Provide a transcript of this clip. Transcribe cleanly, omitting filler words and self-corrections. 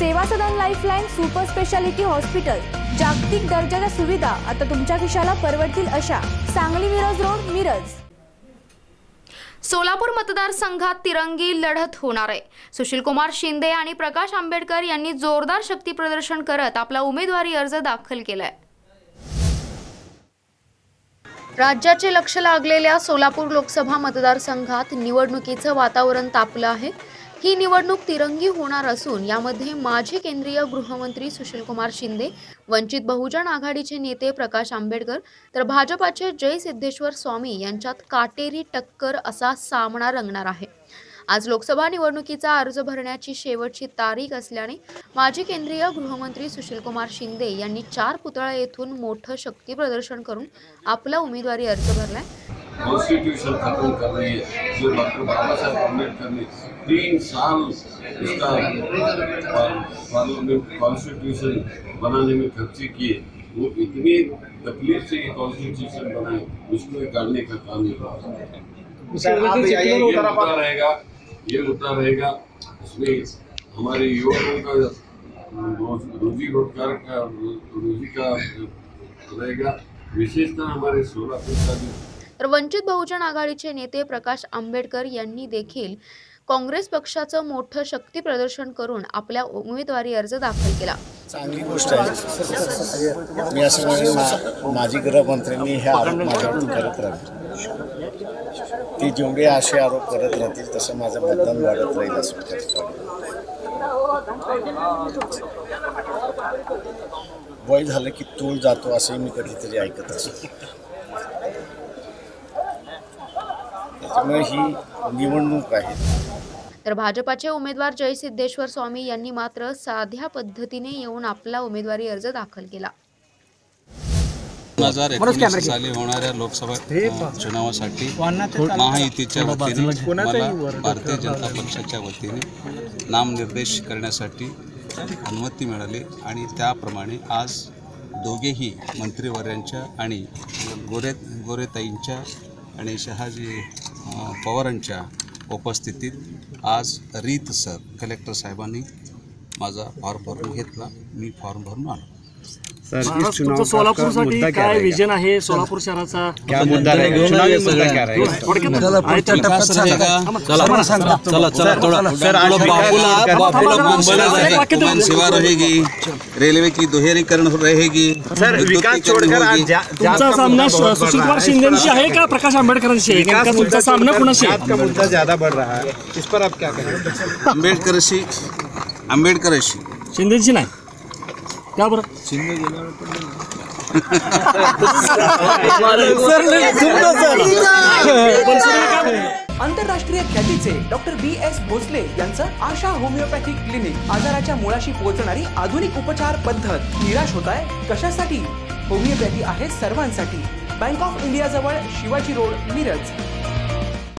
सेवा सदन lifeline super speciality hospital, जागतिक दर्जाच्या सुविधा आता तुमच्या खिशाला परवडतील अशा। सांगली मिरज रोड, मिरज। सोलापूर मतदारसंघात तिरंगी लढत होणार आहे। सुशीलकुमार शिंदे आणि प्रकाश आंबेडकर यांनी जोरदार शक्ती प्रदर्शन करत आपला उमेदवारी अर्ज दाखल केलाय। राज्याचे लक्ष लागलेल्या सोलापूर लोकसभा मतदारसंघात निवडणुकीचं वातावरण तापलं आहे। ही निवडणूक तिरंगी होणार असून यामध्ये माजी केंद्रीय गृहमंत्री सुशीलकुमार शिंदे, वंचित बहुजन आघाडीचे नेते प्रकाश आंबेडकर तर भाजपाचे जय सिद्धेश्वर स्वामी यांच्यात काटेरी टक्कर असा सामना रंगणार आहे। आज लोकसभा निवडणुकीचा अर्ज भरण्याची शेवटची तारीख असल्याने माजी केंद्रीय गृहमंत्री सुशीलकुमार शिंदे यांनी 4 पुतळा येथून मोठं शक्ती प्रदर्शन करून आपला उमेदवारी अर्ज भरलाय। कॉन्स्टिट्यूशन खत्म कर रही है जो डॉक्टर बाबा साहब अम्बेडकर ने 3 साल इसका पार्लियामेंट कॉन्स्टिट्यूशन बनाने में खर्चे किए, वो इतनी तकलीफ से ये कॉन्स्टिट्यूशन बनाए, उसको काटने का काम नहीं ये मुद्दा रहेगा। इसमें हमारे युवाओं का रोजी रोजगार का रोजी का रहेगा, विशेषतः हमारे सोलापुर का भी। तर वंचित बहुजन आघाडीचे नेते प्रकाश आंबेडकर यांनी देखील काँग्रेस पक्षाचं मोठं शक्ती प्रदर्शन करून आपला उमेदवारी अर्ज दाखल केला। चांगली गोष्ट आहे। मी असं म्हणेन माजी गृहमंत्र्यांनी हे आरोप माझ्यावर करत राहतील, ते जेवढे असे आरोप करत राहतील तसं माझं मतदान वाढत राहील असं वय झालं की तूळ जातो असंही मी कधीतरी ऐकत असतो। त्यामुळे ही निवडणूक आहे। तर भाजपाचे उमेदवार जय सिद्धेश्वर स्वामी यांनी मात्र साध्या पद्धतीने येऊन आपला उमेदवारी अर्ज दाखल केला। 2019 साली होणाऱ्या लोकसभा चुनावासाठी महायुतीच्या वतीने मला भारतीय जनता पक्षाच्या वतीने नामनिर्देश करण्यासाठी अनुमती मिळाली आणि त्याप्रमाणे आज दोघेही मंत्रिवर्यांच्या आणि गोरेताईंच्या आणि शहाजी पवारांच्या उपस्थितीत आज रीतसर कलेक्टर साहेबांनी माझा फॉर्म भरून घेतला। मी फॉर्म भरून आलो। सर, सोलापूरसाठी काय विजन आहे सोलापूर शहराचा? क्या मुद्दा रहेगा? चुनावी मुद्दा क्या रहेगा? सेवा रहेगी, रेलवे की दोहरीकरण रहेगी, सर विकास छोड़कर तुमचा सामना सुशीलकुमार शिंदेशी आहे का प्रकाश आंबेडकरांशी आहे? नेमका तुमचा सामना कुणाशी आहे? आपका मुद्दा ज्यादा बढ़ रहा है, इस पर आप क्या कहेंगे? आंबेडकरशी शिंदेशी नाही का बरं? आंतरराष्ट्रीय ख्यातीचे डॉक्टर BS भोसले यांचं आशा होमिओपॅथिक क्लिनिक, आजाराच्या मुळाशी पोहोचणारी आधुनिक उपचार पद्धत। निराश होताय कशासाठी? होमिओपॅथी आहे सर्वांसाठी। बँक ऑफ इंडिया जवळ शिवाजी रोड, मिरज।